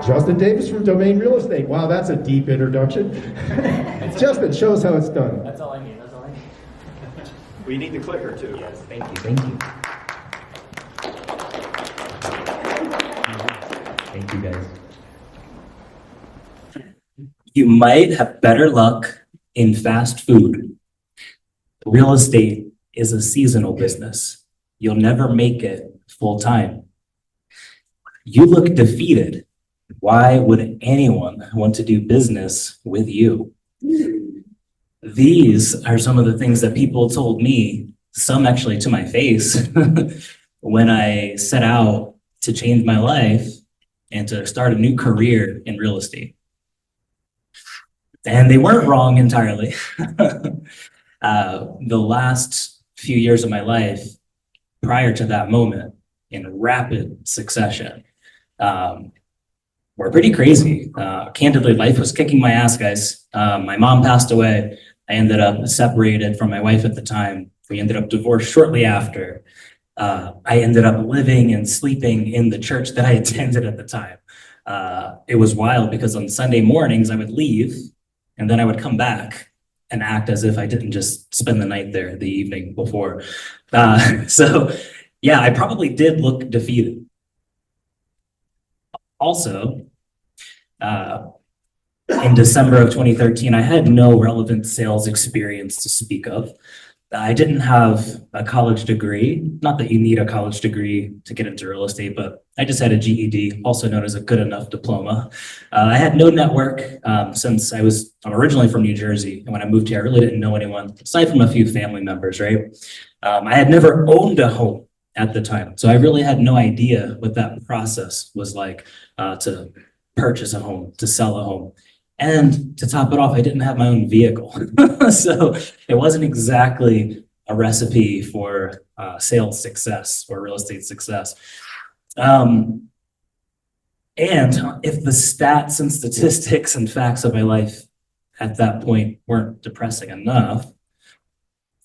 Justin Davis from Domain Real Estate. Wow, that's a deep introduction. Justin, show us how it's done. That's all I need. That's all I need. We need the clicker too. Yes, thank you. Thank you. Thank you, guys. You might have better luck in fast food. Real estate is a seasonal business. You'll never make it full time. You look defeated. Why would anyone want to do business with you? These are some of the things that people told me, some actually to my face, when I set out to change my life and to start a new career in real estate. And they weren't wrong entirely. The last few years of my life, prior to that moment, in rapid succession, were pretty crazy. Candidly, life was kicking my ass, guys. My mom passed away. I ended up separated from my wife at the time. We ended up divorced shortly after. I ended up living and sleeping in the church that I attended at the time. It was wild because on Sunday mornings I would leave and then I would come back and act as if I didn't just spend the night there the evening before. So yeah, I probably did look defeated. Also, in December of 2013, I had no relevant sales experience to speak of. I didn't have a college degree, not that you need a college degree to get into real estate, but I just had a GED, also known as a good enough diploma. I had no network since I'm originally from New Jersey, and when I moved here, I really didn't know anyone, aside from a few family members, right? I had never owned a home at the time, so I really had no idea what that process was like to purchase a home, to sell a home. And to top it off, I didn't have my own vehicle. So it wasn't exactly a recipe for sales success or real estate success. And if the stats and statistics and facts of my life at that point weren't depressing enough,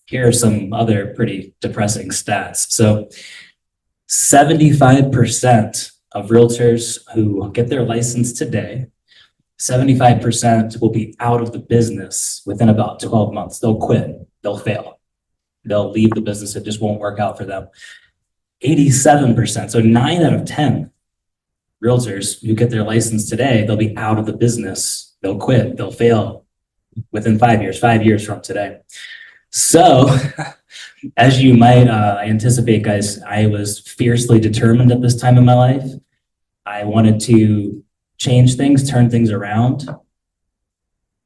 here are some other pretty depressing stats. So 75% of realtors who get their license today, 75% will be out of the business within about 12 months. They'll quit, they'll fail. They'll leave the business, it just won't work out for them. 87%, so 9 out of 10 realtors who get their license today, they'll be out of the business, they'll quit, they'll fail within 5 years from today. So, as you might anticipate, guys, I was fiercely determined at this time in my life. I wanted to change things, turn things around.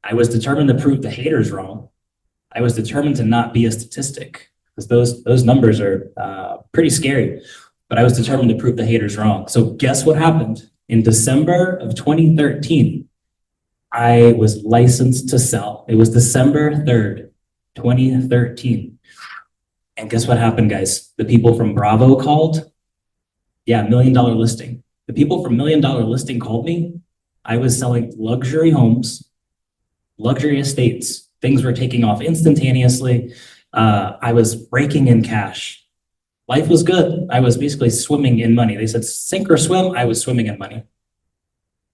I was determined to prove the haters wrong. I was determined to not be a statistic, because those numbers are pretty scary, but I was determined to prove the haters wrong. So guess what happened? In December of 2013, I was licensed to sell. It was December 3rd, 2013. And guess what happened, guys? The people from Bravo called. Yeah, $1 million listing. The people from $1 Million Listing called me. I was selling luxury homes, luxury estates. Things were taking off instantaneously. I was raking in cash. Life was good. I was basically swimming in money. They said sink or swim. I was swimming in money.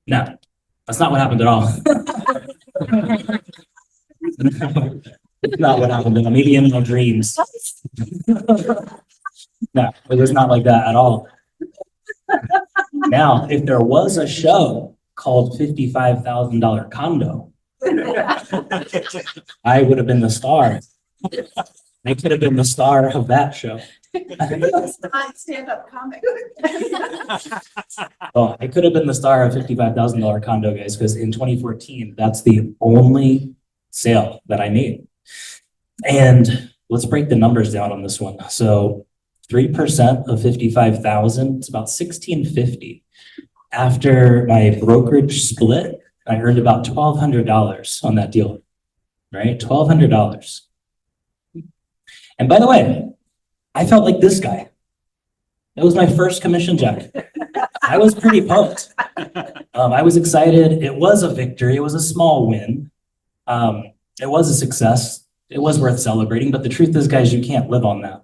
No, that's not what happened at all. Not what happened at all. Maybe in my dreams. No, it was not like that at all. Now, if there was a show called $55,000 Condo, I would have been the star. I could have been the star of that show. Stand-up comic. Oh, I could have been the star of $55,000 Condo, guys, because in 2014, that's the only sale that I made. And let's break the numbers down on this one. So 3% of 55,000, it's about $1,650. After my brokerage split, I earned about $1,200 on that deal, right? $1,200. And by the way, I felt like this guy. It was my first commission check. I was pretty pumped. I was excited. It was a victory. It was a small win. It was a success. It was worth celebrating, but the truth is, guys, you can't live on that,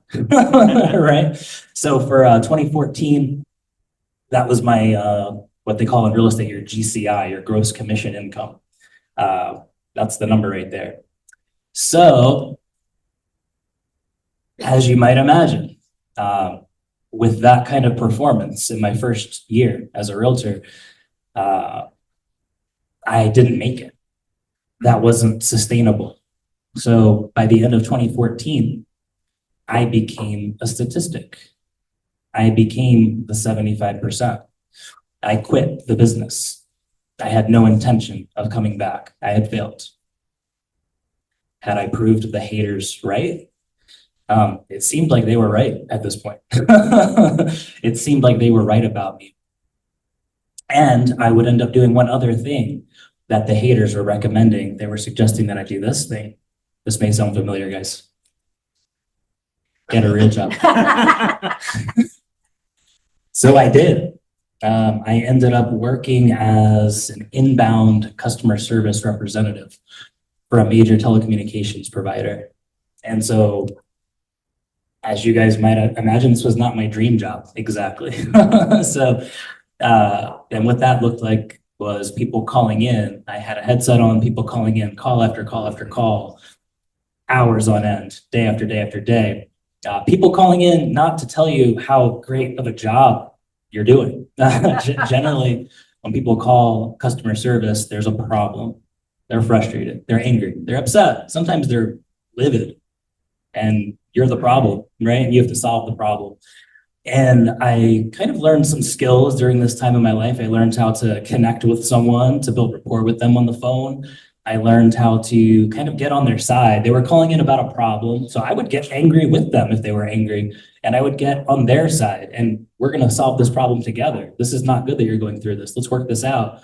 right? So for 2014, that was my what they call in real estate your GCI, your gross commission income. That's the number right there. So, as you might imagine, with that kind of performance in my first year as a realtor, I didn't make it. That wasn't sustainable. So by the end of 2014, I became a statistic. I became the 75%. I quit the business. I had no intention of coming back. I had failed. Had I proved the haters right? It seemed like they were right at this point. It seemed like they were right about me. And I would end up doing one other thing that the haters were recommending. They were suggesting that I do this thing. This may sound familiar, guys. Get a real job. So I did. I ended up working as an inbound customer service representative for a major telecommunications provider. And so, as you guys might imagine, this was not my dream job exactly. So, and what that looked like was people calling in. I had a headset on, people calling in, call after call after call, hours on end, day after day after day. People calling in not to tell you how great of a job you're doing. Generally, when people call customer service, there's a problem. They're frustrated, they're angry, they're upset. Sometimes they're livid, and you're the problem, right? And you have to solve the problem. And I kind of learned some skills during this time in my life. I learned how to connect with someone, to build rapport with them on the phone. I learned how to kind of get on their side. They were calling in about a problem, so I would get angry with them if they were angry, and I would get on their side, and we're going to solve this problem together. This is not good that you're going through this. Let's work this out.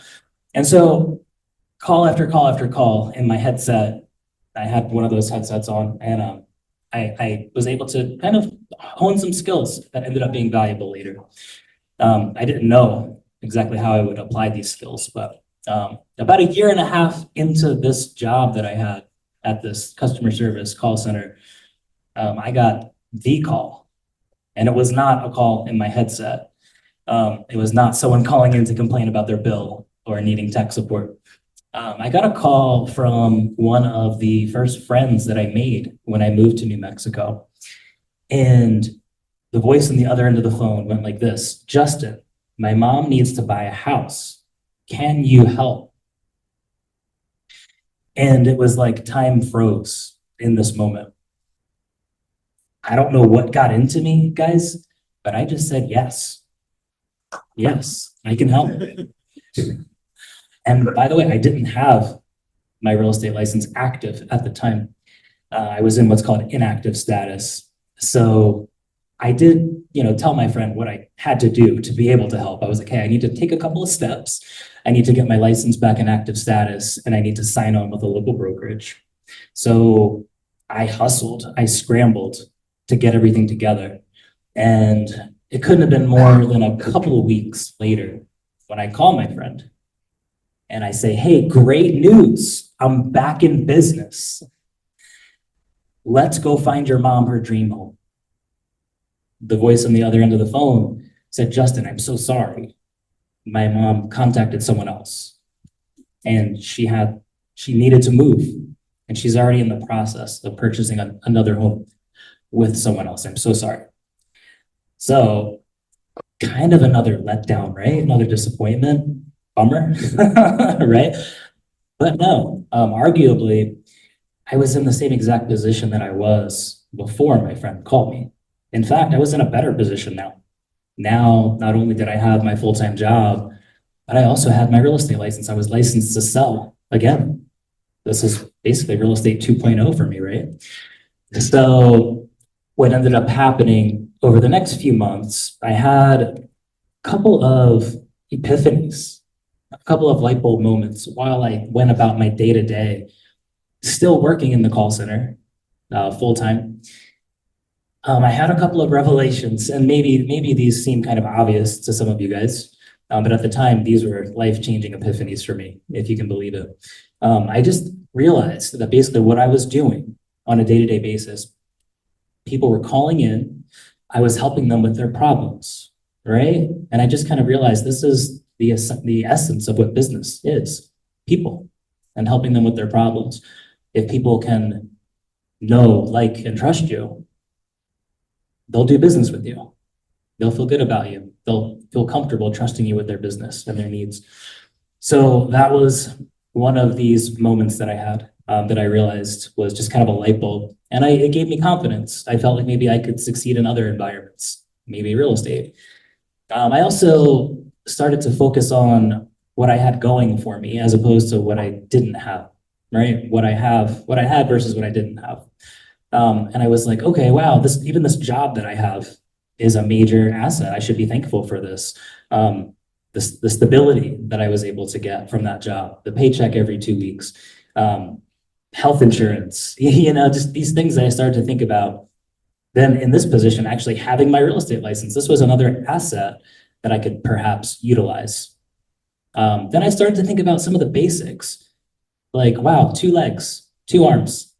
And so call after call after call in my headset, I had one of those headsets on, and I was able to kind of hone some skills that ended up being valuable later. I didn't know exactly how I would apply these skills, but about a year and a half into this job that I had at this customer service call center, I got the call, and it was not a call in my headset. It was not someone calling in to complain about their bill or needing tech support. I got a call from one of the first friends that I made when I moved to New Mexico. And the voice on the other end of the phone went like this: Justin, my mom needs to buy a house. Can you help? And it was like time froze in this moment. I don't know what got into me, guys, but I just said yes. Yes, I can help. And by the way, I didn't have my real estate license active at the time. I was in what's called inactive status. So I did, tell my friend what I had to do to be able to help. I was like, hey, I need to take a couple of steps. I need to get my license back in active status, and I need to sign on with a local brokerage. So I hustled, I scrambled to get everything together. And it couldn't have been more than a couple of weeks later when I call my friend and I say, hey, great news. I'm back in business. Let's go find your mom her dream home. The voice on the other end of the phone said, Justin, I'm so sorry. My mom contacted someone else, and she needed to move, and she's already in the process of purchasing another home with someone else. I'm so sorry. So kind of another letdown, right? Another disappointment. Bummer, right? But no, arguably, I was in the same exact position that I was before my friend called me. In fact, I was in a better position now. Now, not only did I have my full-time job, but I also had my real estate license. I was licensed to sell again. This is basically real estate 2.0 for me, right? So what ended up happening over the next few months, I had a couple of epiphanies, a couple of light bulb moments while I went about my day-to-day, still working in the call center full-time. I had a couple of revelations, and maybe these seem kind of obvious to some of you guys, but at the time, these were life-changing epiphanies for me, if you can believe it. I just realized that basically what I was doing on a day-to-day basis, people were calling in, I was helping them with their problems, right? And I just kind of realized this is the essence of what business is, people, and helping them with their problems. If people can know, like, and trust you, they'll do business with you. They'll feel good about you. They'll feel comfortable trusting you with their business and their needs. So that was one of these moments that I had that I realized was just kind of a light bulb. And it gave me confidence. I felt like maybe I could succeed in other environments, maybe real estate. I also started to focus on what I had going for me as opposed to what I didn't have, right? What I had versus what I didn't have. And I was like, okay, wow, even this job that I have is a major asset. I should be thankful for this. The stability that I was able to get from that job, the paycheck every 2 weeks, health insurance, just these things that I started to think about. Then in this position, actually having my real estate license, this was another asset that I could perhaps utilize. Then I started to think about some of the basics, like, wow, 2 legs, 2 arms,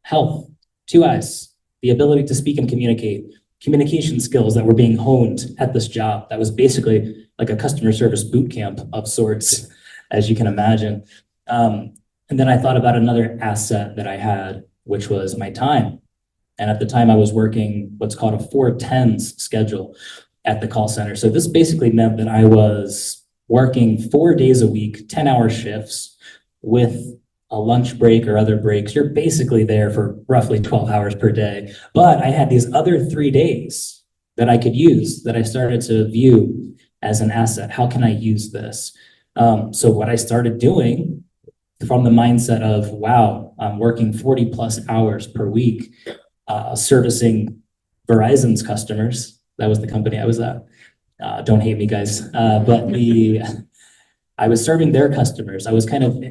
health, 2 eyes, the ability to speak and communicate, communication skills that were being honed at this job. That was basically like a customer service boot camp of sorts, as you can imagine. And then I thought about another asset that I had, which was my time. And at the time I was working what's called a 4-10s schedule at the call center. So this basically meant that I was working 4 days a week, 10-hour shifts with a lunch break or other breaks. You're basically there for roughly 12 hours per day. But I had these other 3 days that I could use that I started to view as an asset. How can I use this? So what I started doing from the mindset of, wow, I'm working 40 plus hours per week, servicing Verizon's customers. That was the company I was at. Don't hate me, guys. But I was serving their customers. I was kind of,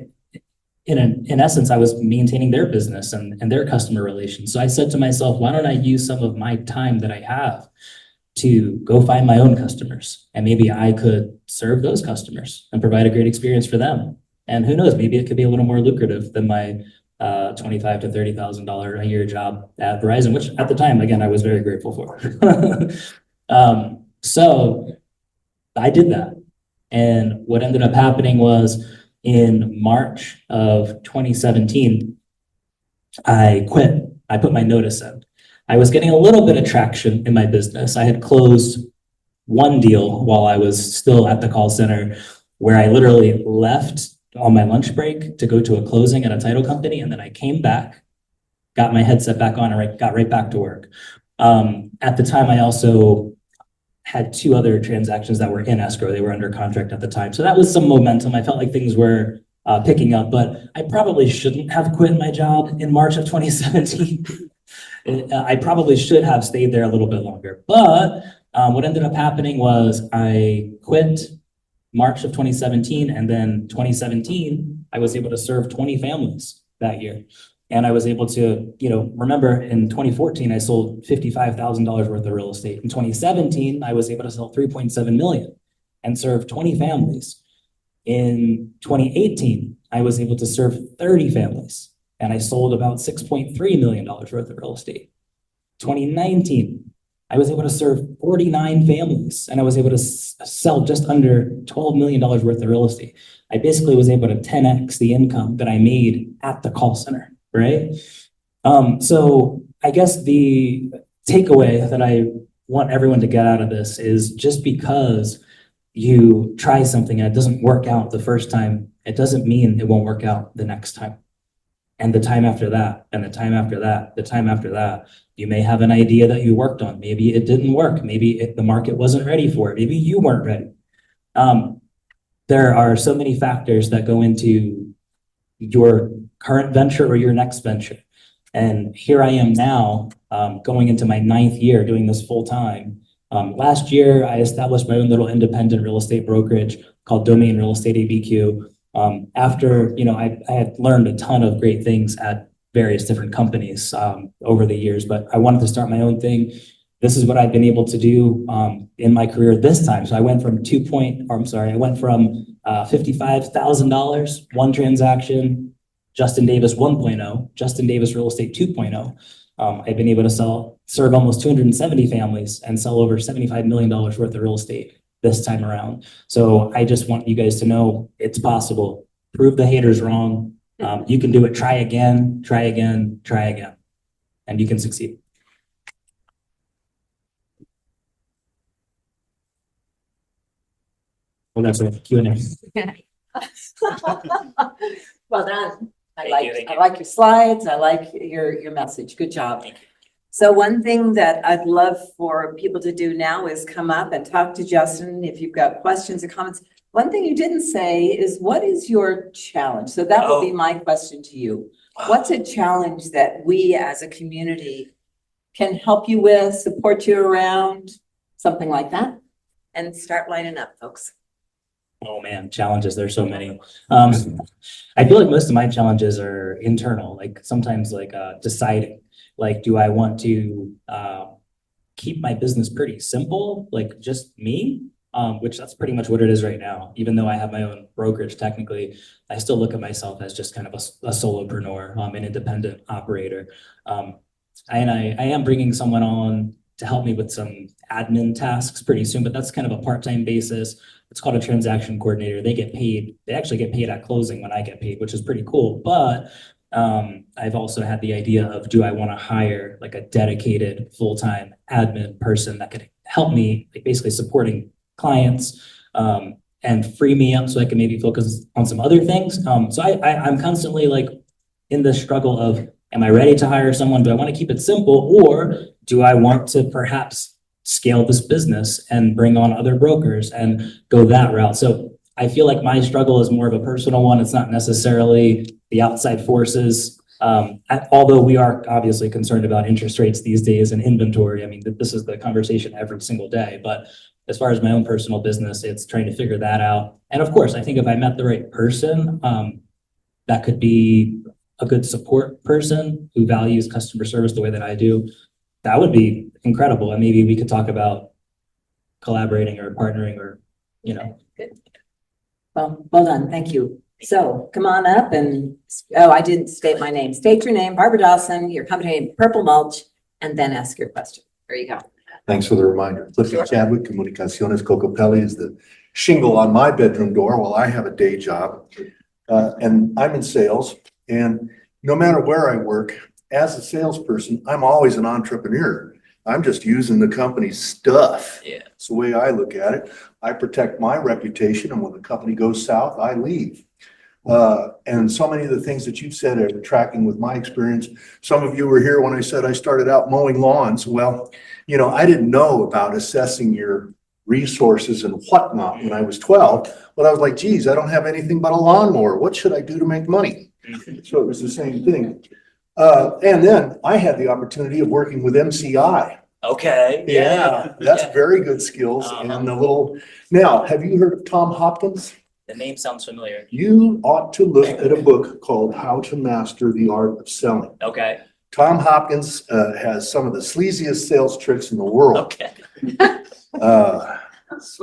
in essence, I was maintaining their business and their customer relations. So I said to myself, why don't I use some of my time that I have to go find my own customers? And maybe I could serve those customers and provide a great experience for them. And who knows, maybe it could be a little more lucrative than my $25,000 to $30,000 a year job at Verizon, which at the time, again, I was very grateful for. So I did that. And what ended up happening was in March of 2017, I quit. I put my notice in. I was getting a little bit of traction in my business. I had closed one deal while I was still at the call center where I literally left on my lunch break to go to a closing at a title company. And then I came back, got my headset back on, and got right back to work. At the time, I also had 2 other transactions that were in escrow. They were under contract at the time. So that was some momentum. I felt like things were picking up, but I probably shouldn't have quit my job in March of 2017. I probably should have stayed there a little bit longer. But what ended up happening was I quit March of 2017, and then 2017, I was able to serve 20 families that year. And I was able to, remember in 2014, I sold $55,000 worth of real estate. In 2017, I was able to sell 3.7 million and serve 20 families. In 2018, I was able to serve 30 families and I sold about $6.3 million worth of real estate. 2019, I was able to serve 49 families and I was able to sell just under $12 million worth of real estate. I basically was able to 10x the income that I made at the call center, right? So I guess the takeaway that I want everyone to get out of this is just because you try something and it doesn't work out the first time, it doesn't mean it won't work out the next time. And the time after that, and the time after that, the time after that. You may have an idea that you worked on. Maybe it didn't work. Maybe the market wasn't ready for it. Maybe you weren't ready. There are so many factors that go into your current venture or your next venture. And here I am now, going into my 9th year doing this full time. Last year, I established my own little independent real estate brokerage called Domain Real Estate ABQ. After, I had learned a ton of great things at various different companies over the years, but I wanted to start my own thing. This is what I've been able to do in my career this time. So I went from $55,000, one transaction, Justin Davis 1.0, Justin Davis Real Estate 2.0. I've been able to serve almost 270 families and sell over $75 million worth of real estate this time around. So I just want you guys to know it's possible. Prove the haters wrong. You can do it. Try again, try again, try again, and you can succeed. Well, that's a Q&A. Well done. Thank I you. like your slides. I like your message. Good job. So one thing that I'd love for people to do now is come up and talk to Justin if you've got questions or comments. One thing you didn't say is, what is your challenge? So that would be my question to you. What's a challenge that we as a community can help you with, support you around, something like that? And start lining up, folks. Oh man, challenges, there's so many. I feel like most of my challenges are internal, like sometimes like deciding, like, do I want to keep my business pretty simple, like just me? Which that's pretty much what it is right now. Even though I have my own brokerage, technically, I still look at myself as just kind of a solopreneur, an independent operator. And I am bringing someone on to help me with some admin tasks pretty soon, but that's kind of a part-time basis. It's called a transaction coordinator. They get paid. They actually get paid at closing when I get paid, which is pretty cool. But I've also had the idea of, do I want to hire like a dedicated full-time admin person that could help me, like basically supporting clients and free me up so I can maybe focus on some other things. So I'm constantly like in the struggle of, am I ready to hire someone? Do I want to keep it simple, or do I want to perhaps scale this business and bring on other brokers and go that route? So I feel like my struggle is more of a personal one. It's not necessarily the outside forces. Although we are obviously concerned about interest rates these days and inventory. I mean, this is the conversation every single day. But as far as my own personal business, it's trying to figure that out. And of course, I think if I met the right person, that could be a good support person who values customer service the way that I do, that would be incredible. And maybe we could talk about collaborating or partnering or, you know. Good. Well done. Thank you. So come on up and, oh, I didn't state my name. State your name, Barbara Dawson, your company name, Purple Mulch, and then ask your question. There you go. Thanks for the reminder. Clifton Chadwick, Comunicaciones Cocopelli is the shingle on my bedroom door while I have a day job. And I'm in sales, and no matter where I work, as a salesperson, I'm always an entrepreneur. I'm just using the company's stuff. Yeah. It's the way I look at it. I protect my reputation, and when the company goes south, I leave. And so many of the things that you've said are tracking with my experience. Some of you were here when I said I started out mowing lawns. Well, you know, I didn't know about assessing your resources and whatnot when I was 12, but I was like, geez, I don't have anything but a lawnmower. What should I do to make money? So it was the same thing. And then I had the opportunity of working with MCI. Okay. Yeah, that's very good skills. And the little, now, have you heard of Tom Hopkins? The name sounds familiar. You ought to look at a book called How to Master the Art of Selling. Okay. Tom Hopkins has some of the sleaziest sales tricks in the world. Okay.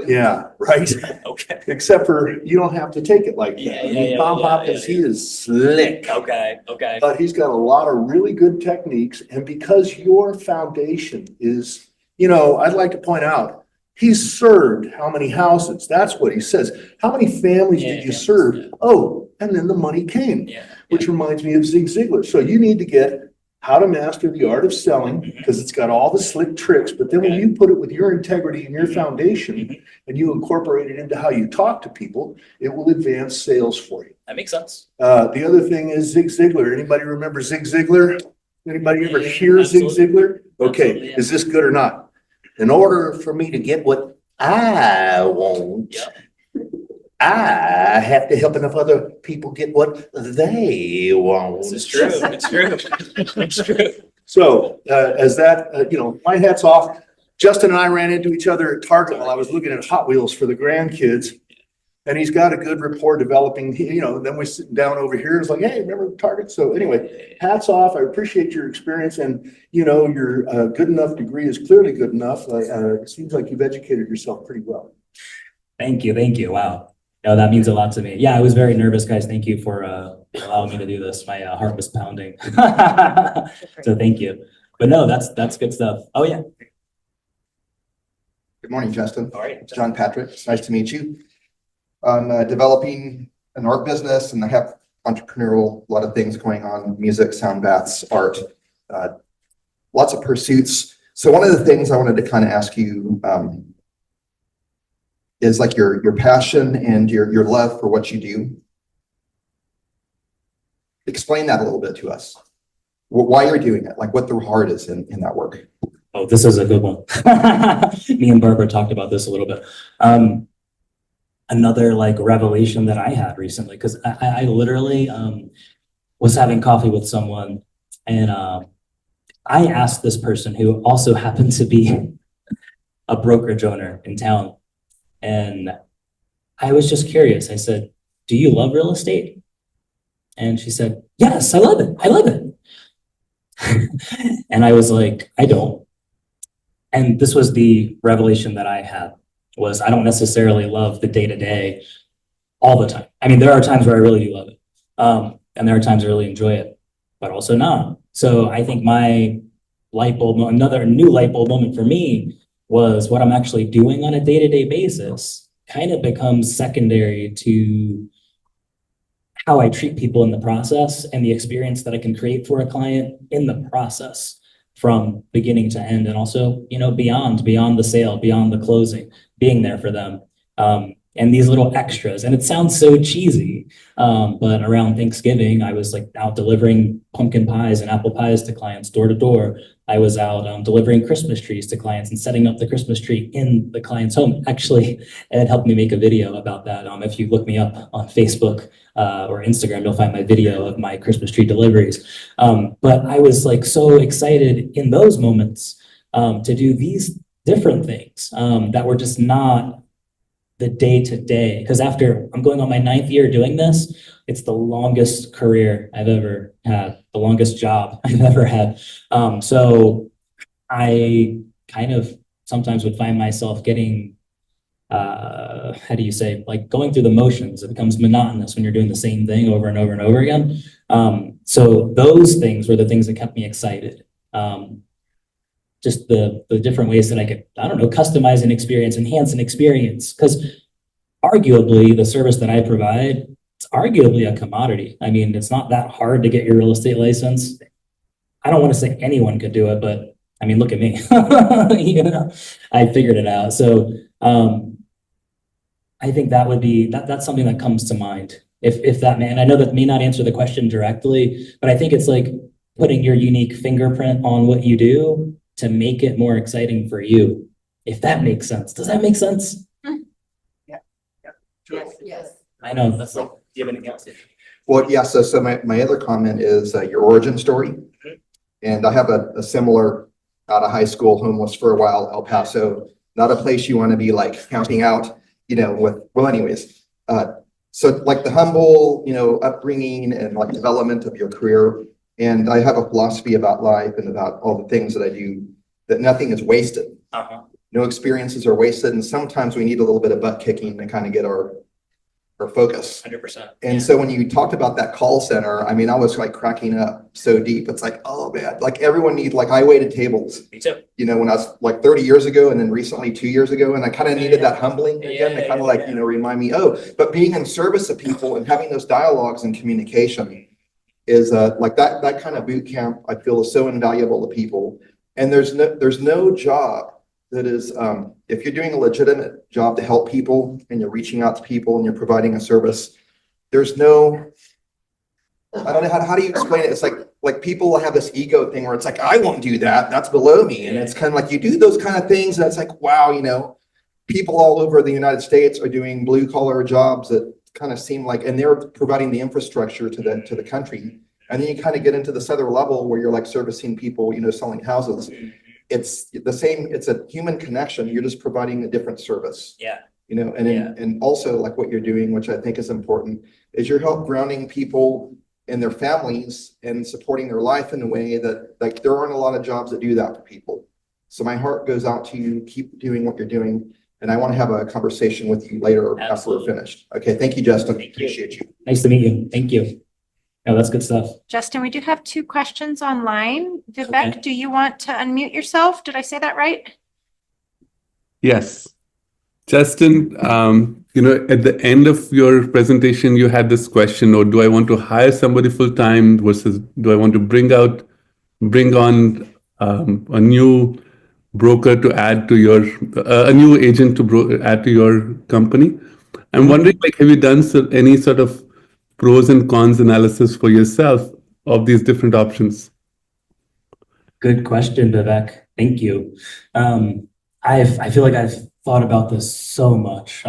Yeah, right. Okay. Except for you don't have to take it like that. Yeah, I mean, yeah, Tom yeah, Hopkins, yeah. he is slick. Okay. Okay. But he's got a lot of really good techniques. And because your foundation is, you know, I'd like to point out, he's served how many houses? That's what he says. How many families did you serve? Yeah. Oh, and then the money came, Yeah. which reminds me of Zig Ziglar. So you need to get How to Master the Art of Selling, because it's got all the slick tricks. But then when you put it with your integrity and your foundation and you incorporate it into how you talk to people, it will advance sales for you. That makes sense. The other thing is Zig Ziglar. Anybody remember Zig Ziglar? Anybody ever Yeah, hear Zig absolutely. Ziglar? Okay, Absolutely, yeah. is this good or not? In order for me to get what I want, Yep. I have to help enough other people get what they want. This is true. It's true. It's true. So as that, you know, my hat's off. Justin and I ran into each other at Target while I was looking at Hot Wheels for the grandkids. And he's got a good rapport developing, you know, then we're sitting down over here. It's like, hey, remember Target? So anyway, hats off. I appreciate your experience. And, you know, your good enough degree is clearly good enough. It seems like you've educated yourself pretty well. Thank you. Thank you. Wow. No, that means a lot to me. Yeah, I was very nervous, guys. Thank you for allowing me to do this. My heart was pounding. So thank you. But no, that's good stuff. Oh yeah. Good morning, Justin. All right. John Patrick. It's nice to meet you. I'm developing an art business and I have entrepreneurial, a lot of things going on, music, sound baths, art, lots of pursuits. So one of the things I wanted to kind of ask you is like your passion and your love for what you do. Explain that a little bit to us. Why you're doing it, like what the heart is in that work. Oh, this is a good one. Me and Barbara talked about this a little bit. Another like revelation that I had recently, because I literally was having coffee with someone and I asked this person who also happened to be a brokerage owner in town. And I was just curious. I said, do you love real estate? And she said, yes, I love it. I love it. And I was like, I don't. And this was the revelation that I had, was I don't necessarily love the day-to-day all the time. I mean, there are times where I really do love it. And there are times I really enjoy it, but also not. So I think my light bulb, another new light bulb moment for me was what I'm actually doing on a day-to-day basis kind of becomes secondary to how I treat people in the process and the experience that I can create for a client in the process from beginning to end. And also, you know, beyond the sale, beyond the closing, being there for them. And these little extras, and it sounds so cheesy, but around Thanksgiving, I was like out delivering pumpkin pies and apple pies to clients door to door. I was out delivering Christmas trees to clients and setting up the Christmas tree in the client's home. Actually, Ed helped me make a video about that. If you look me up on Facebook or Instagram, you'll find my video of my Christmas tree deliveries. But I was like so excited in those moments to do these different things that were just not the day-to-day, because after I'm going on my 9th year doing this, it's the longest career I've ever had, the longest job I've ever had. So I kind of sometimes would find myself getting, how do you say, like going through the motions. It becomes monotonous when you're doing the same thing over and over and over again. So those things were the things that kept me excited. Just the different ways that I could, I don't know, customize an experience, enhance an experience. Because arguably the service that I provide, it's arguably a commodity. I mean, it's not that hard to get your real estate license. I don't want to say anyone could do it, but I mean, look at me. You know, I figured it out. So I think that would be, that's something that comes to mind. If that man, I know that may not answer the question directly, but I think it's like putting your unique fingerprint on what you do to make it more exciting for you, if that makes sense. Does that make sense? Yes, yes. I know, that's like, do you have anything else? Well, yeah, so my other comment is your origin story. And I have a similar out of high school, homeless for a while, El Paso, not a place you want to be like camping out, you know, with, well, anyways. So like the humble, you know, upbringing and like development of your career. And I have a philosophy about life and about all the things that I do, that nothing is wasted. No experiences are wasted. And sometimes we need a little bit of butt kicking to kind of get our focus. 100%. And so when you talked about that call center, I mean, I was like cracking up so deep. It's like, oh man, like everyone needs, like I waited tables. Me too. You know, when I was like 30 years ago and then recently 2 years ago, and I kind of needed that humbling again to kind of like, you know, remind me, oh, but being in service of people and having those dialogues and communication is like that kind of boot camp, I feel is so invaluable to people. And there's no job that is, if you're doing a legitimate job to help people and you're reaching out to people and you're providing a service, there's no, I don't know, how do you explain it? It's like people have this ego thing where it's like, I won't do that. That's below me. And it's kind of like you do those kind of things. And it's like, wow, you know, people all over the United States are doing blue collar jobs that kind of seem like, and they're providing the infrastructure to the country. And then you kind of get into this other level where you're like servicing people, you know, selling houses. It's the same, it's a human connection. You're just providing a different service. Yeah. You know, and also like what you're doing, which I think is important, is you're help grounding people and their families and supporting their life in a way that like there aren't a lot of jobs that do that for people. So my heart goes out to you, keep doing what you're doing. And I want to have a conversation with you later after we're finished. Okay, thank you, Justin. Appreciate you. Nice to meet you. Thank you. Oh, that's good stuff. Justin, we do have 2 questions online. Vivek, Okay. do you want to unmute yourself? Did I say that right? Yes. Justin, at the end of your presentation, you had this question, or do I want to hire somebody full time versus do I want to bring on a new broker to add to your, a new agent to add to your company? I'm wondering, like, have you done any sort of pros and cons analysis for yourself of these different options? Good question, Vivek. Thank you. I feel like I've thought about this so much,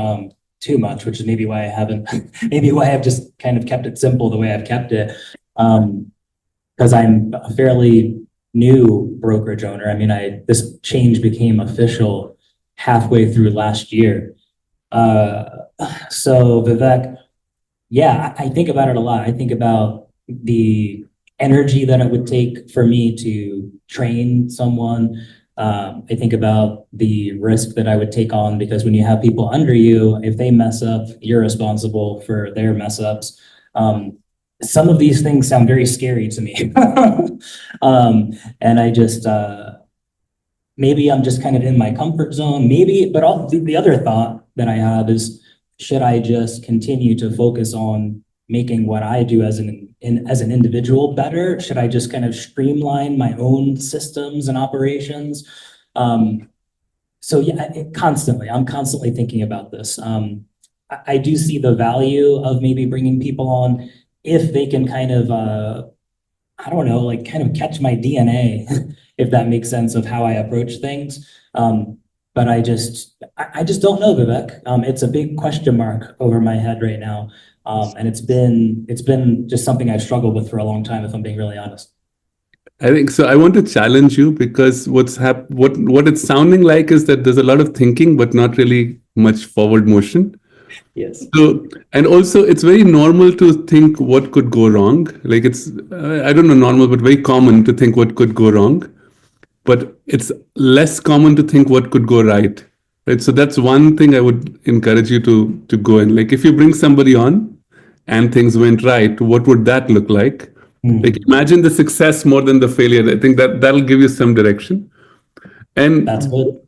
too much, which is maybe why I haven't, maybe why I've just kind of kept it simple the way I've kept it. Because I'm a fairly new brokerage owner. I mean, this change became official halfway through last year. So Vivek, yeah, I think about it a lot. I think about the energy that it would take for me to train someone. I think about the risk that I would take on, because when you have people under you, if they mess up, you're responsible for their mess ups. Some of these things sound very scary to me. And I just, maybe I'm just kind of in my comfort zone, maybe, but the other thought that I have is, should I just continue to focus on making what I do as an individual better? Should I just kind of streamline my own systems and operations? So yeah, I'm constantly thinking about this. I do see the value of maybe bringing people on if they can kind of, I don't know, like kind of catch my DNA, if that makes sense, of how I approach things. But I just don't know, Vivek. It's a big question mark over my head right now. And it's been just something I've struggled with for a long time, if I'm being really honest. I think so. I want to challenge you, because what it's sounding like is that there's a lot of thinking, but not really much forward motion. Yes. So, and also it's very normal to think what could go wrong. Like it's, I don't know, normal, but very common to think what could go wrong. But it's less common to think what could go right. Right. So that's one thing I would encourage you to go in. Like if you bring somebody on and things went right, what would that look like? Like imagine the success more than the failure. I think that'll give you some direction. And That's good.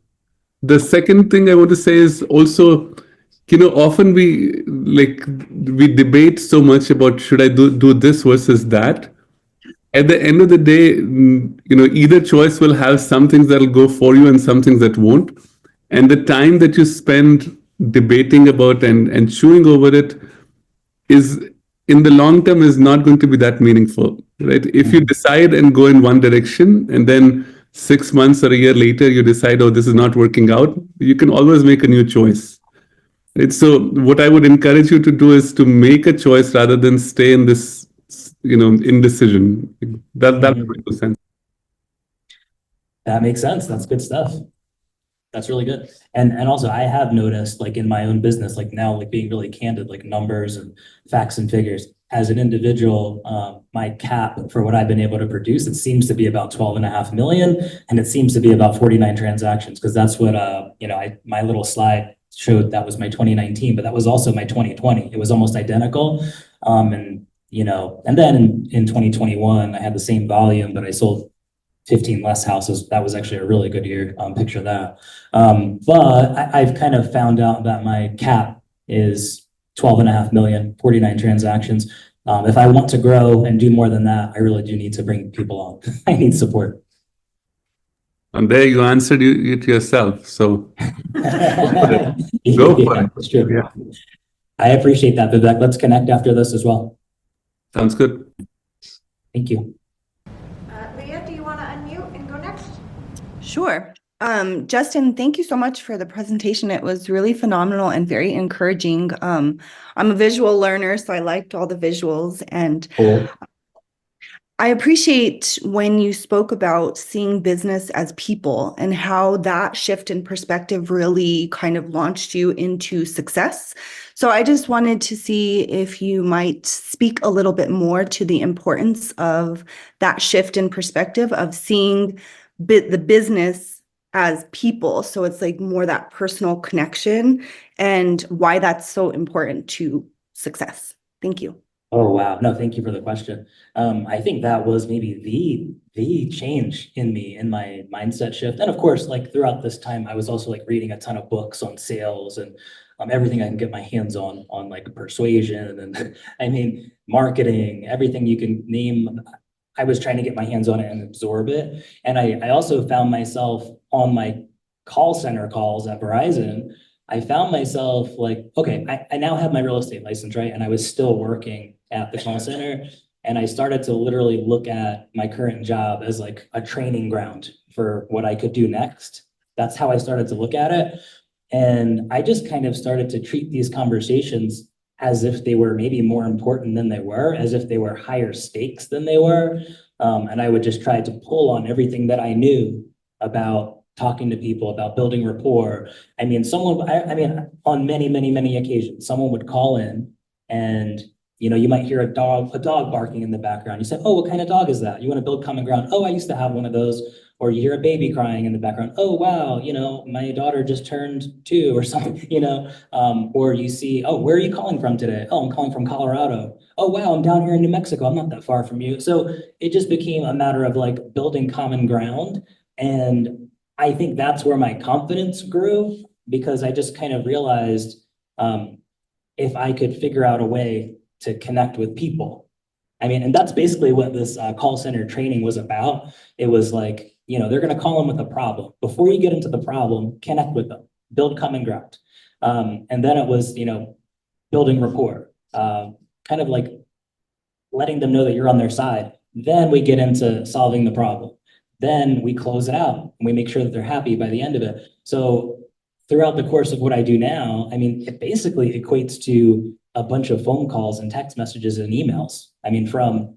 the second thing I want to say is also, often we debate so much about should I do this versus that. At the end of the day, either choice will have some things that'll go for you and some things that won't. And the time that you spend debating about and chewing over it is, in the long term, is not going to be that meaningful, right? If you decide and go in one direction and then 6 months or a year later, you decide, oh, this is not working out, you can always make a new choice. Right? So what I would encourage you to do is to make a choice rather than stay in this, indecision. That makes sense. That makes sense. That's good stuff. That's really good. And also I have noticed, like in my own business, like now, like being really candid, like numbers and facts and figures, as an individual, my cap for what I've been able to produce, it seems to be about 12.5 million, and it seems to be about 49 transactions. Cause that's what, my little slide showed. That was my 2019, but that was also my 2020. It was almost identical. And then in 2021, I had the same volume, but I sold 15 less houses. That was actually a really good year. Picture that. But I've kind of found out that my cap is 12.5 million, 49 transactions. If I want to grow and do more than that, I really do need to bring people on. I need support. And there you answered it yourself. So go for it. That's true. Yeah. I appreciate that, Vivek. Let's connect after this as well. Sounds good. Thank you. Leah, do you want to unmute and go next? Sure. Justin, thank you so much for the presentation. It was really phenomenal and very encouraging. I'm a visual learner, so I liked all the visuals, and Cool. I appreciate when you spoke about seeing business as people and how that shift in perspective really kind of launched you into success. So I just wanted to see if you might speak a little bit more to the importance of that shift in perspective of seeing the business as people. So it's like more that personal connection and why that's so important to success. Thank you. Oh, wow. No, thank you for the question. I think that was maybe the change in me, in my mindset shift. And of course, like throughout this time, I was also like reading a ton of books on sales and everything I can get my hands on like persuasion and I mean, marketing, everything you can name. I was trying to get my hands on it and absorb it. And I also found myself on my call center calls at Verizon. I found myself like, okay, I now have my real estate license, right? And I was still working at the call center. And I started to literally look at my current job as like a training ground for what I could do next. That's how I started to look at it. And I just kind of started to treat these conversations as if they were maybe more important than they were, as if they were higher stakes than they were. And I would just try to pull on everything that I knew about talking to people, about building rapport. I mean, I mean, on many occasions, someone would call in and, you might hear a dog barking in the background. You say, oh, what kind of dog is that? You want to build common ground? Oh, I used to have one of those. Or you hear a baby crying in the background. Oh, wow, my daughter just turned 2 or something, or you see, oh, where are you calling from today? Oh, I'm calling from Colorado. Oh, wow, I'm down here in New Mexico. I'm not that far from you. So it just became a matter of like building common ground. And I think that's where my confidence grew because I just kind of realized if I could figure out a way to connect with people. I mean, and that's basically what this call center training was about. It was like, they're going to call them with a problem. Before you get into the problem, connect with them, build common ground. And then it was, building rapport, kind of like letting them know that you're on their side. Then we get into solving the problem. Then we close it out and we make sure that they're happy by the end of it. So throughout the course of what I do now, I mean, it basically equates to a bunch of phone calls and text messages and emails. I mean, from,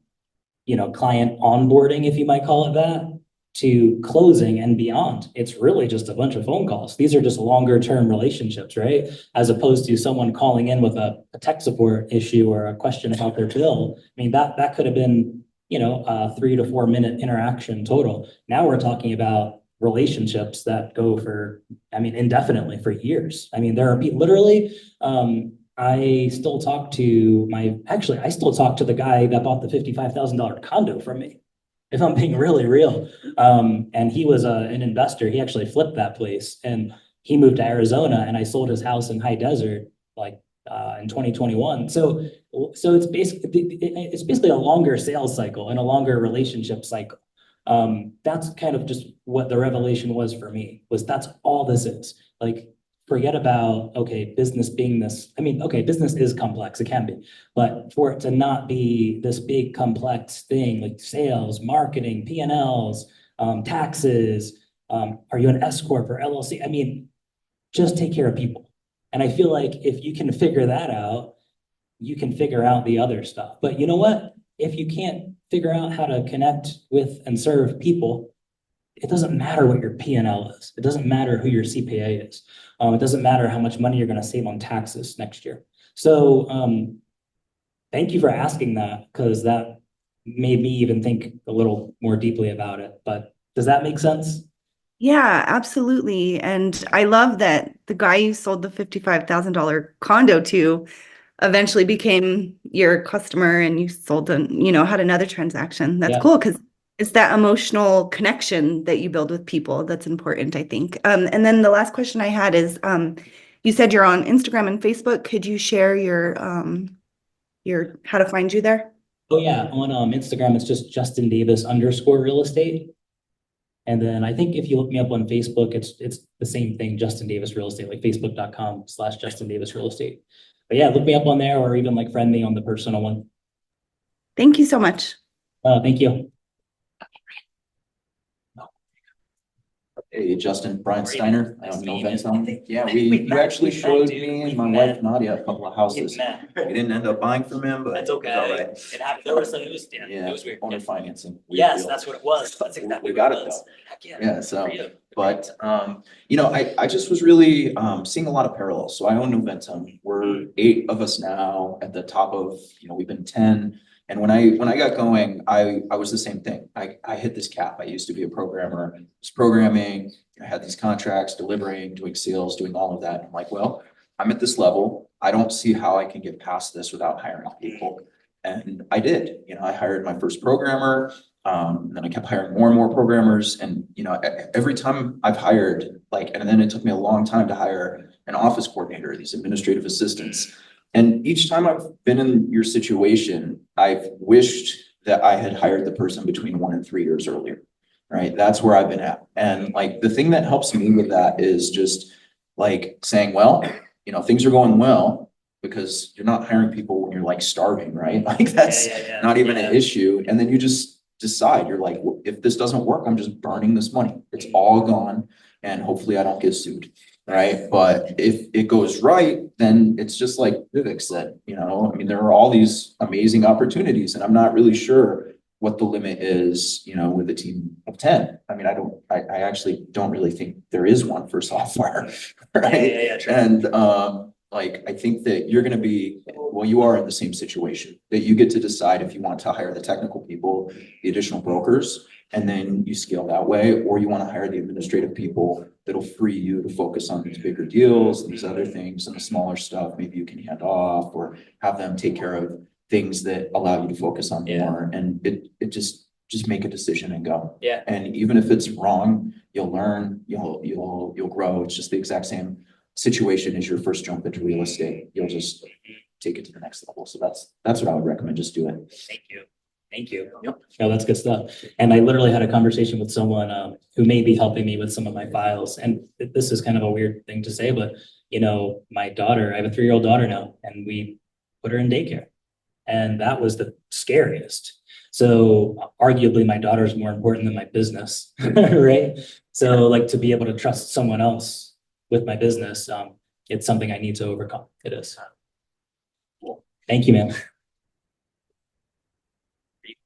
client onboarding, if you might call it that, to closing and beyond. It's really just a bunch of phone calls. These are just longer term relationships, right? As opposed to someone calling in with a tech support issue or a question about their bill. I mean, that could have been, a 3 to 4 minute interaction total. Now we're talking about relationships that go for, I mean, indefinitely for years. I mean, there are people literally, I still talk to the guy that bought the $55,000 condo from me, if I'm being really real. And he was an investor. He actually flipped that place and he moved to Arizona and I sold his house in High Desert, like in 2021. So it's basically a longer sales cycle and a longer relationship cycle. That's kind of just what the revelation was for me, was that's all this is. Like, forget about, okay, business being this, I mean, okay, business is complex, it can be, but for it to not be this big complex thing like sales, marketing, P&Ls, taxes, are you an S Corp or LLC? I mean, just take care of people. And I feel like if you can figure that out, you can figure out the other stuff. But you know what? If you can't figure out how to connect with and serve people, it doesn't matter what your P&L is. It doesn't matter who your CPA is. It doesn't matter how much money you're going to save on taxes next year. So thank you for asking that, because that made me even think a little more deeply about it. But does that make sense? Yeah, absolutely. And I love that the guy you sold the $55,000 condo to eventually became your customer and you sold them, had another transaction. That's cool because it's that emotional connection that you build with people that's important, I think. And then the last question I had is, you said you're on Instagram and Facebook. Could you share your how to find you there? Oh yeah, on Instagram, it's just Justin Davis _real estate. And then I think if you look me up on Facebook, it's the same thing, Justin Davis Real Estate, like facebook.com/Justin Davis Real Estate. But yeah, look me up on there or even like friend me on the personal one. Thank you so much. Thank you. Hey, Justin, Brian Steiner. I don't know Benton. Yeah, we you met, actually we met, showed dude. me We and my met. wife Nadia a couple of houses. We didn't end up buying from him, but That's it was all okay. right. It happened. There was some news, Dan. Yeah, It was weird. owner financing. Weird Yes, deal. that's what it was. That's exactly We got what it was. though. Heck Yeah, so, for you. but, I just was really, seeing a lot of parallels. So I own Noventum. We're 8 of us now at the top of, we've been 10. And when I got going, I was the same thing. I hit this cap. I used to be a programmer. I was programming. I had these contracts, delivering, doing sales, doing all of that. I'm like, well, I'm at this level. I don't see how I can get past this without hiring people. And I did, I hired my first programmer, and then I kept hiring more and more programmers. And, every time I've hired, and then it took me a long time to hire an office coordinator, these administrative assistants. And each time I've been in your situation, I've wished that I had hired the person between 1 and 3 years earlier, right? That's where I've been at. And the thing that helps me with that is just saying, well, things are going well, because you're not hiring people when you're starving, right? That's not even an issue. And then you just decide, you're like, well, if this doesn't work, I'm just burning this money. It's all gone. And hopefully I don't get sued, right? But if it goes right, then it's just like Vivek said, there are all these amazing opportunities, and I'm not really sure what the limit is, with a team of 10. I actually don't really think there is one for software, right? True. And, I think that you're going to be, well, you are in the same situation, that you get to decide if you want to hire the technical people, the additional brokers, and then you scale that way, or you want to hire the administrative people that'll free you to focus on these bigger deals, these other things, and the smaller stuff. Maybe you can hand off or have them take care of things that allow you to focus on more. And it just make a decision and go. Yeah. And even if it's wrong, you'll learn, you'll grow. It's just the exact same situation as your first jump into real estate. You'll just take it to the next level. So that's what I would recommend. Just do it. Thank you. Yep. No, that's good stuff. And I literally had a conversation with someone who may be helping me with some of my files. And this is kind of a weird thing to say, but my daughter, I have a 3-year-old daughter now, and we put her in daycare. And that was the scariest. So arguably my daughter is more important than my business, right? So to be able to trust someone else with my business, it's something I need to overcome. It is. Cool. Thank you, ma'am.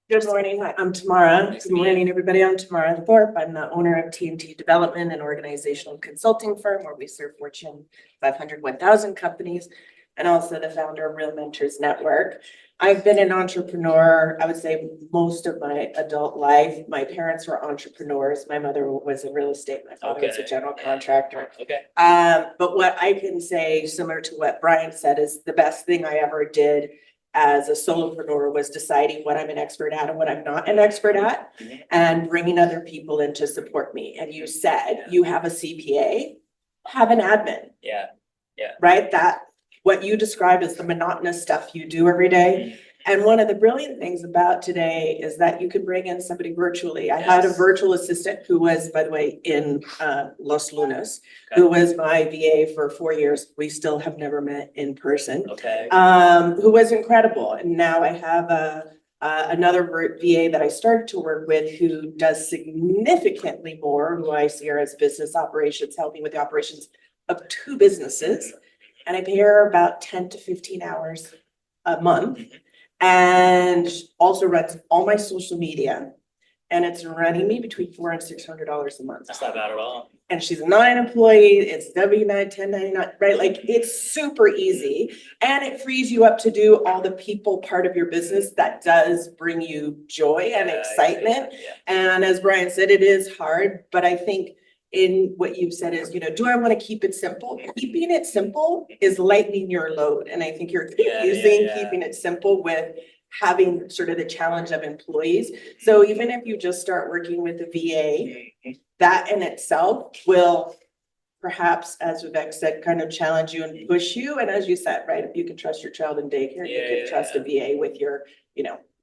Good morning. Hi, I'm Tamara. Good morning, everybody. I'm Tamara Thorpe. I'm the owner of TNT Development, an organizational consulting firm where we serve Fortune 500, 1,000 companies, and also the founder of Real Mentors Network. I've been an entrepreneur, I would say, most of my adult life. My parents were entrepreneurs. My mother was in real estate. My father was a general contractor. Okay. But what I can say, similar to what Brian said, is the best thing I ever did as a solopreneur was deciding what I'm an expert at and what I'm not an expert at, and bringing other people in to support me. And you said you have a CPA, have an admin. Yeah. Right? What you describe as the monotonous stuff you do every day. And one of the brilliant things about today is that you can bring in somebody virtually. I had a virtual assistant who was, by the way, in Los Lunas, who was my VA for 4 years. We still have never met in person. Okay. Who was incredible. And now I have another VA that I started to work with who does significantly more, who I see her as business operations, helping with the operations of 2 businesses. And I pay her about 10 to 15 hours a month, and also runs all my social media. And it's running me between $400 and $600 a month. That's not bad at all. And she's not an employee. It's W-9, 1099, right? It's super easy. And it frees you up to do all the people part of your business that does bring you joy and excitement. And as Brian said, it is hard, but I think in what you've said is, do I want to keep it simple? Keeping it simple is lightening your load. And I think you're confusing keeping it simple with having sort of the challenge of employees. So even if you just start working with the VA, that in itself will perhaps, as Vivek said, kind of challenge you and push you. And as you said, right, if you can trust your child in daycare, you can trust a VA with your,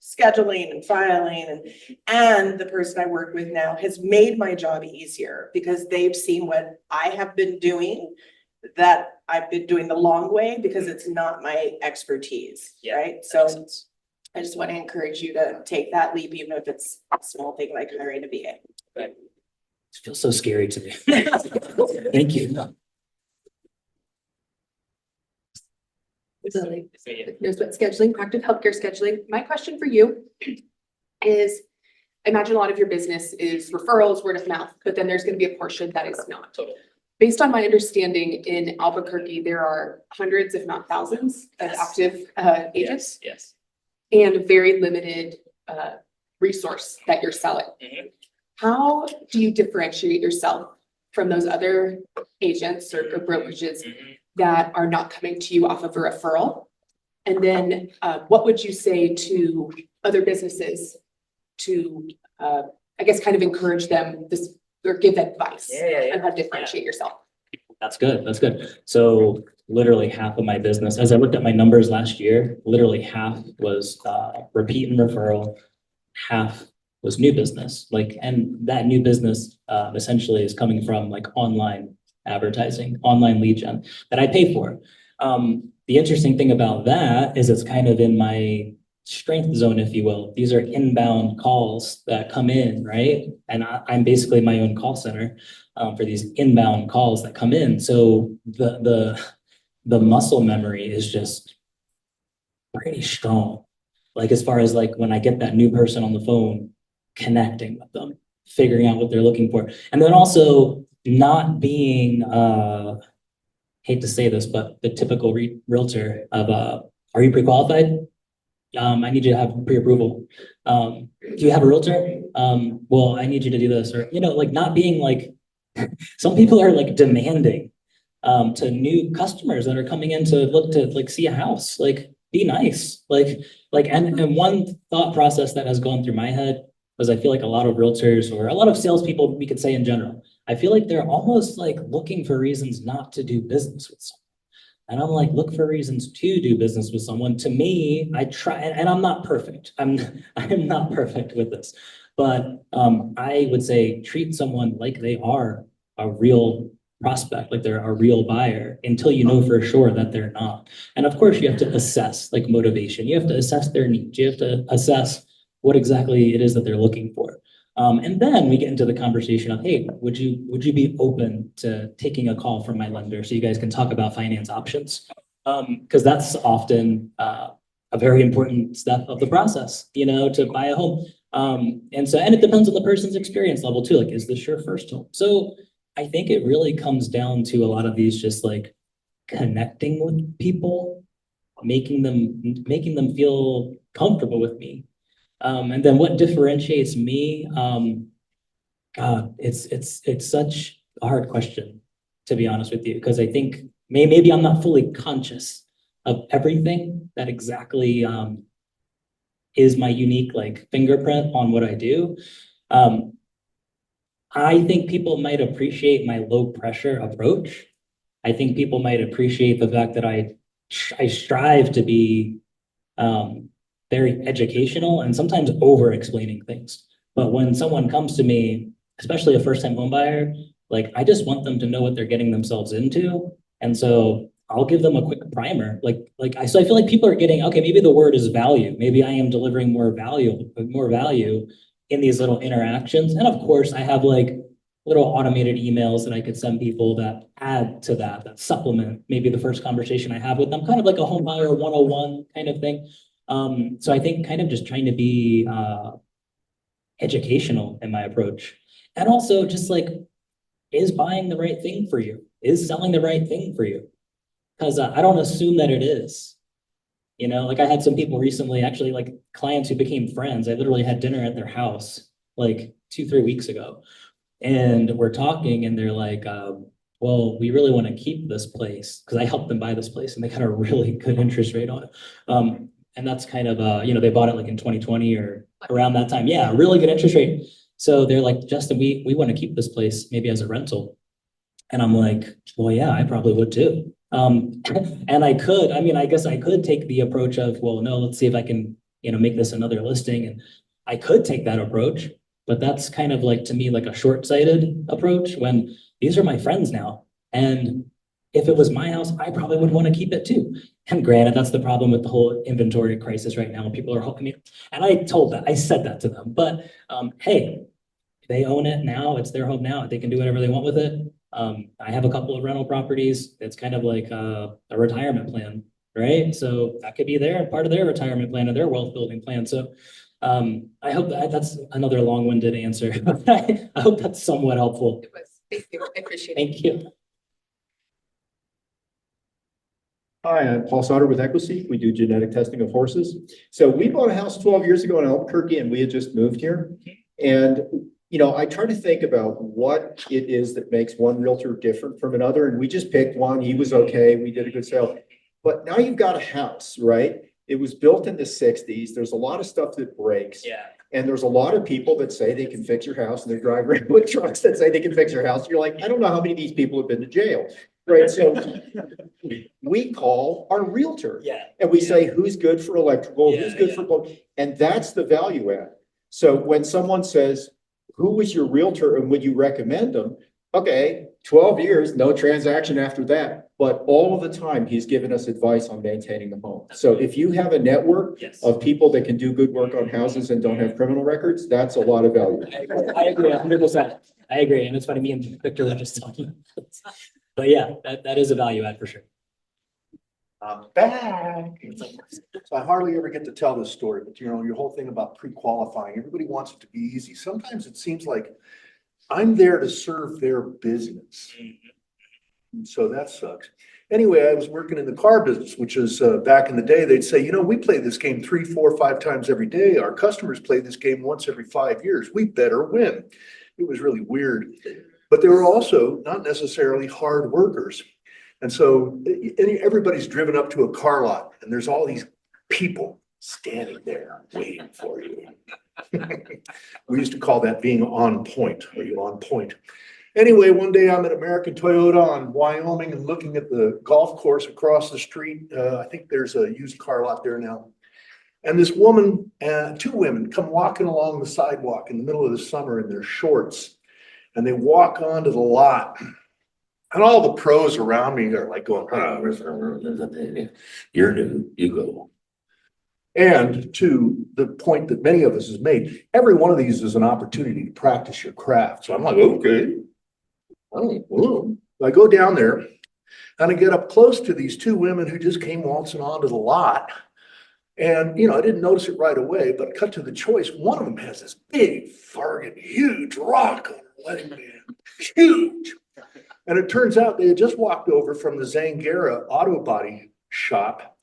scheduling and filing, and the person I work with now has made my job easier because they've seen what I have been doing, that I've been doing the long way, because it's not my expertise, right? So I just want to encourage you to take that leap, even if it's a small thing like hiring a VA. Right. It feels so scary to me. Thank you. Lily, knows what scheduling, proactive healthcare scheduling. My question for you is, I imagine a lot of your business is referrals, word of mouth, but then there's going to be a portion that is not. Totally. Based on my understanding, in Albuquerque, there are hundreds, if not thousands, of active agents. Yes. And a very limited resource that you're selling. How do you differentiate yourself from those other agents or brokerages that are not coming to you off of a referral? And then, what would you say to other businesses to, I guess, kind of encourage them this, or give advice on how to differentiate yourself? That's good. That's good. So literally half of my business, as I looked at my numbers last year, literally half was repeat and referral, half was new business. Like, and that new business essentially is coming from like online advertising, online lead gen that I pay for. The interesting thing about that is it's kind of in my strength zone, if you will. These are inbound calls that come in, right? And I'm basically my own call center for these inbound calls that come in. So the muscle memory is just pretty strong. Like as far as like when I get that new person on the phone, connecting with them, figuring out what they're looking for. And then also not being, hate to say this, but the typical realtor of, are you pre-qualified? I need you to have pre-approval. Do you have a realtor? Well, I need you to do this, or, you know, like not being like, some people are like demanding to new customers that are coming in to look to like see a house, like be nice. And one thought process that has gone through my head was I feel like a lot of realtors or a lot of salespeople, we could say in general, I feel like they're almost like looking for reasons not to do business with someone. And I'm like, look for reasons to do business with someone. To me, I try, and I'm not perfect. I'm not perfect with this, but I would say treat someone like they are a real prospect, like they're a real buyer, until you know for sure that they're not. And of course, you have to assess like motivation. You have to assess their needs. You have to assess what exactly it is that they're looking for. And then we get into the conversation of, hey, would you be open to taking a call from my lender so you guys can talk about finance options? Because that's often a very important step of the process, you know, to buy a home. And it depends on the person's experience level too. Like, is this your first home? So I think it really comes down to a lot of these just like connecting with people, making them feel comfortable with me. And then what differentiates me? God, it's such a hard question, to be honest with you, because I think maybe I'm not fully conscious of everything that exactly is my unique like fingerprint on what I do. I think people might appreciate my low pressure approach. I think people might appreciate the fact that I strive to be very educational and sometimes over explaining things. But when someone comes to me, especially a first-time home buyer, like I just want them to know what they're getting themselves into. And so I'll give them a quick primer. So I feel like people are getting, okay, maybe the word is value. Maybe I am delivering more value in these little interactions. And of course I have like little automated emails that I could send people that add to that supplement maybe the first conversation I have with them, kind of like a home buyer 101 kind of thing. So I think kind of just trying to be educational in my approach. And also just like, is buying the right thing for you? Is selling the right thing for you? Because I don't assume that it is. You know, like I had some people recently, actually like clients who became friends. I literally had dinner at their house like 2-3 weeks ago. And we're talking and they're like, well, we really want to keep this place because I helped them buy this place and they got a really good interest rate on it. And that's kind of, you know, they bought it like in 2020 or around that time. Yeah, really good interest rate. So they're like, Justin, we want to keep this place maybe as a rental. And I'm like, well, yeah, I probably would too. And I guess I could take the approach of, well, no, let's see if I can, you know, make this another listing. And I could take that approach, but that's kind of like, to me, like a short-sighted approach when these are my friends now. And if it was my house, I probably would want to keep it too. And granted, that's the problem with the whole inventory crisis right now. People are hoping me, and I said that to them, but hey, they own it now. It's their home now. They can do whatever they want with it. I have a couple of rental properties. It's kind of like a retirement plan, right? So that could be part of their retirement plan or their wealth building plan. So I hope that's another long-winded answer. I hope that's somewhat helpful. It was. Thank you. I appreciate it. Thank you. Hi, I'm Paul Sauter with Equiseek. We do genetic testing of horses. So we bought a house 12 years ago in Albuquerque and we had just moved here. And, you know, I try to think about what it is that makes one realtor different from another. And we just picked one. He was okay. We did a good sale. But now you've got a house, right? It was built in the sixties. There's a lot of stuff that breaks. Yeah. And there's a lot of people that say they can fix your house and they drive around with trucks that say they can fix your house. You're like, I don't know how many of these people have been to jail, right? So we call our realtor. Yeah. And we say, who's good for electrical, Yeah, who's good yeah. for plumbing? And that's the value add. So when someone says, who was your realtor and would you recommend them? Okay, 12 years, no transaction after that, but all of the time he's given us advice on maintaining the home. So if you have a network Yes. of people that can do good work on houses and don't have criminal records, that's a lot of value. I agree 100%. I agree. And it's funny, me and Victor were just talking. But yeah, that is a value add for sure. I'm back. So I hardly ever get to tell this story, but you know, your whole thing about pre-qualifying, everybody wants it to be easy. Sometimes it seems like I'm there to serve their business. And so that sucks. Anyway, I was working in the car business, which is back in the day, they'd say, you know, we play this game 3, 4, 5 times every day. Our customers play this game once every 5 years. We better win. It was really weird. But they were also not necessarily hard workers. And so everybody's driven up to a car lot and there's all these people standing there waiting for you. We used to call that being on point. Are you on point? Anyway, one day I'm at American Toyota in Wyoming and looking at the golf course across the street. I think there's a used car lot there now. And this woman and 2 women come walking along the sidewalk in the middle of the summer in their shorts. And they walk onto the lot. And all the pros around me are like going, you're new, you go. And to the point that many of us has made, every one of these is an opportunity to practice your craft. So I'm like, okay. I go down there and I get up close to these 2 women who just came waltzing onto the lot. And, you know, I didn't notice it right away, but cut to the choice. One of them has this big, friggin' huge rock on her wedding band. Huge. And it turns out they had just walked over from the Zangara auto body shop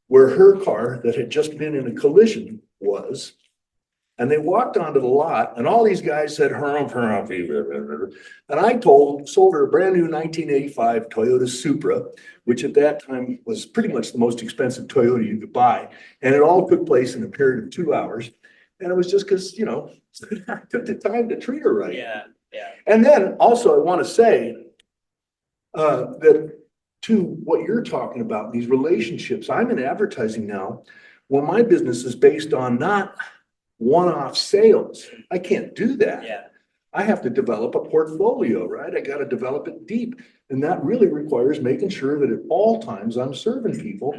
where her car that had just been in a collision was. And they walked onto the lot and all these guys said, and I sold her a brand new 1985 Toyota Supra, which at that time was pretty much the most expensive Toyota you could buy. And it all took place in a period of 2 hours. And it was just because, you know, I took the time to treat her right. Yeah. Yeah. And then also I want to say that to what you're talking about, these relationships, I'm in advertising now. Well, my business is based on not one-off sales. I can't do that. Yeah. I have to develop a portfolio, right? I got to develop it deep. And that really requires making sure that at all times I'm serving people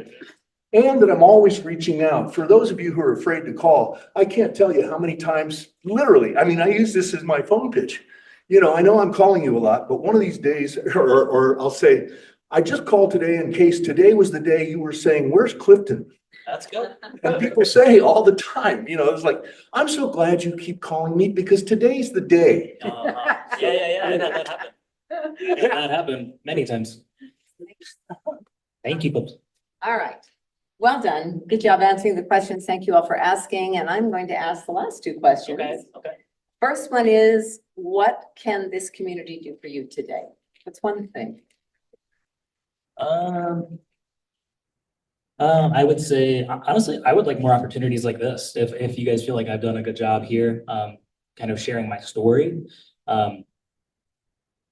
and that I'm always reaching out. For those of you who are afraid to call, I can't tell you how many times, literally, I mean, I use this as my phone pitch. You know, I know I'm calling you a lot, but one of these days, or I'll say, I just called today in case today was the day you were saying, where's Clifton? That's good. And people say all the time, you know, it's like, I'm so glad you keep calling me because today's the day. Yeah. That happened. That happened many times. Thank you. All right. Well done. Good job answering the questions. Thank you all for asking. And I'm going to ask the last 2 questions. Okay. First one is, what can this community do for you today? What's one thing? I would say, honestly, I would like more opportunities like this. If you guys feel like I've done a good job here, kind of sharing my story.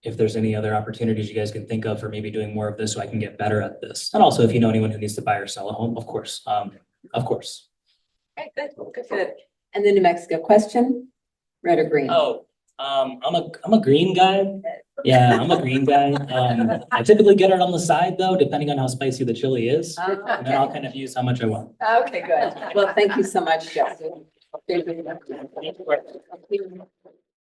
If there's any other opportunities you guys can think of for maybe doing more of this so I can get better at this. And also if you know anyone who needs to buy or sell a home, of course. Okay, good. And the New Mexico question, red or green? Oh, I'm a green guy. Yeah, I'm a green guy. I typically get it on the side though, depending on how spicy the chili is. And then I'll kind of use how much I want. Okay, good. Well, thank you so much, Justin.